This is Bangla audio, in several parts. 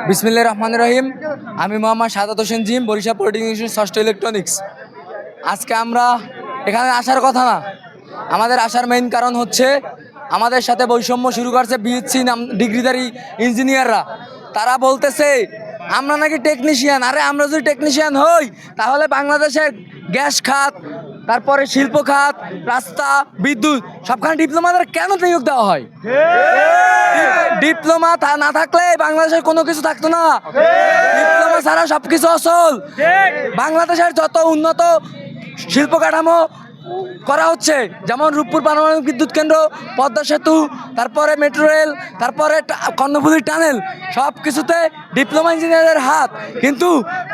বিসমিল্লাহির রহমানির রহিম। আমি মোহাম্মদ সাদাত হোসেন জিম, বরিশাল পলিটেকনিক ইনস্টিটিউট ষষ্ঠ ইলেকট্রনিক্স। আজকে আমরা এখানে আসার কথা না, আমাদের আসার মেইন কারণ হচ্ছে আমাদের সাথে বৈষম্য শুরু করছে বিএসসি ডিগ্রিধারী ইঞ্জিনিয়াররা। তারা বলতেছে আমরা নাকি টেকনিশিয়ান। আরে আমরা যদি টেকনিশিয়ান হই তাহলে বাংলাদেশের গ্যাস খাত, তারপরে শিল্প খাত, রাস্তা, বিদ্যুৎ সবখানে ডিপ্লোমাদের কেন নিয়োগ দেওয়া হয়? ডিপ্লোমা না থাকলে বাংলাদেশের কোনো কিছু থাকতো না। ডিপ্লোমা ছাড়া সবকিছু অচল। বাংলাদেশের যত উন্নত শিল্প কাঠামো করা হচ্ছে, যেমন রূপপুর পারমাণবিক বিদ্যুৎ কেন্দ্র, পদ্মা সেতু, তারপরে মেট্রো রেল, তারপরে কর্ণফুলী টানেল, সব কিছুতে ডিপ্লোমা ইঞ্জিনিয়ারের হাত। কিন্তু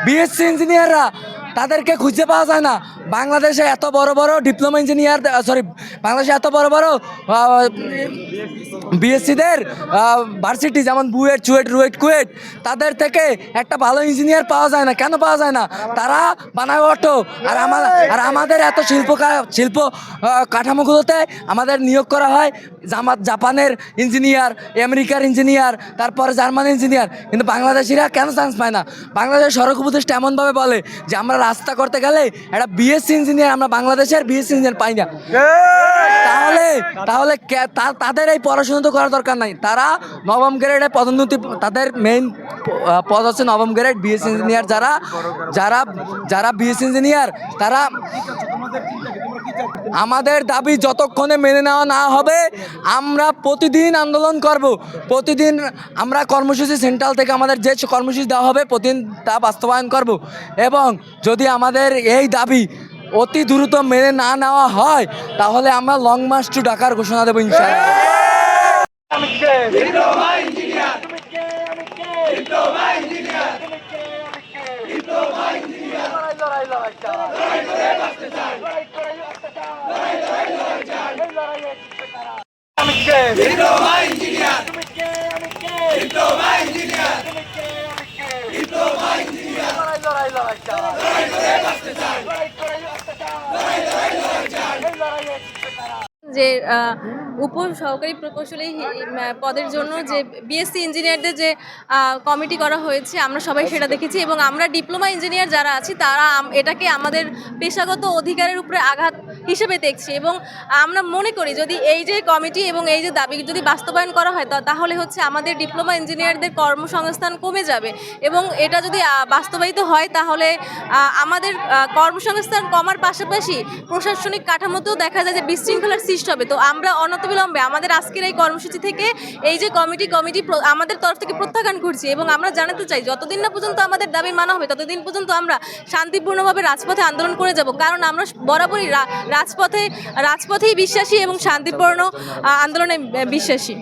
বিএসসি ইঞ্জিনিয়াররা তাদেরকে খুঁজে পাওয়া যায় না। বাংলাদেশে এত বড় বড় ডিপ্লোমা ইঞ্জিনিয়ার, বাংলাদেশে এত বড় বড় বিএসসিদের ভার্সিটি যেমন বুয়েট, চুয়েট, রুয়েট, কুয়েট, তাদের থেকে একটা ভালো ইঞ্জিনিয়ার পাওয়া যায় না। কেন পাওয়া যায় না? তারা বানায় অটো। আর আমাদের এত শিল্প কাঠামোগুলোতে আমাদের নিয়োগ করা হয় জাপানের ইঞ্জিনিয়ার, আমেরিকার ইঞ্জিনিয়ার, তারপরে জার্মান ইঞ্জিনিয়ার। কিন্তু বাংলাদেশিরা কেন চান্স পায় না? বাংলাদেশের সড়ক উপদেষ্টা এমনভাবে বলে যে আমরা রাস্তা করতে গেলে একটা বিএসসি ইঞ্জিনিয়ার, আমরা বাংলাদেশের বিএসসি ইঞ্জিনিয়ার পাই না। তাহলে তাদের এই পড়াশোনা তো করার দরকার নাই। তারা নবম গ্রেডে পদোন্নতি, তাদের মেইন পদ হচ্ছে নবম গ্রেড বিএসসি ইঞ্জিনিয়ার। যারা বিএসসি ইঞ্জিনিয়ার, তারা আমাদের দাবি যতক্ষণে মেনে নেওয়া না হবে আমরা প্রতিদিন আন্দোলন করব। প্রতিদিন আমরা কর্মসূচি সেন্ট্রাল থেকে আমাদের যে কর্মসূচি দেওয়া হবে প্রতিদিন তা বাস্তবায়ন করব। এবং যদি আমাদের এই দাবি অতি দ্রুত মেনে না নেওয়া হয় তাহলে আমরা লং মার্চ টু ঢাকার ঘোষণা দেবো ইনশাআল্লাহ। যে উপ সহকারী প্রকৌশলী পদের জন্য যে বিএসসি ইঞ্জিনিয়ারদের যে কমিটি করা হয়েছে, আমরা সবাই সেটা দেখেছি। এবং আমরা ডিপ্লোমা ইঞ্জিনিয়ার যারা আছি তারা এটাকে আমাদের পেশাগত অধিকারের উপরে আঘাত হিসেবে দেখছি। এবং আমরা মনে করি যদি এই যে কমিটি এবং এই যে দাবি যদি বাস্তবায়ন করা হয় তাহলে হচ্ছে আমাদের ডিপ্লোমা ইঞ্জিনিয়ারদের কর্মসংস্থান কমে যাবে। এবং এটা যদি বাস্তবায়িত হয় তাহলে আমাদের কর্মসংস্থান কমার পাশাপাশি প্রশাসনিক কাঠামোতেও দেখা যায় যে বিশৃঙ্খলার সৃষ্টি হবে। তো আমরা অনতিবিলম্বে আমাদের আজকের এই কর্মসূচি থেকে এই যে কমিটি আমাদের তরফ থেকে প্রত্যাখ্যান করছি। এবং আমরা জানাতে চাই যতদিন না পর্যন্ত আমাদের দাবি মানা হবে ততদিন পর্যন্ত আমরা শান্তিপূর্ণভাবে রাজপথে আন্দোলন করে যাব। কারণ আমরা বরাবরই রাজপথেই বিশ্বাসী এবং শান্তিপূর্ণ আন্দোলনে বিশ্বাসী।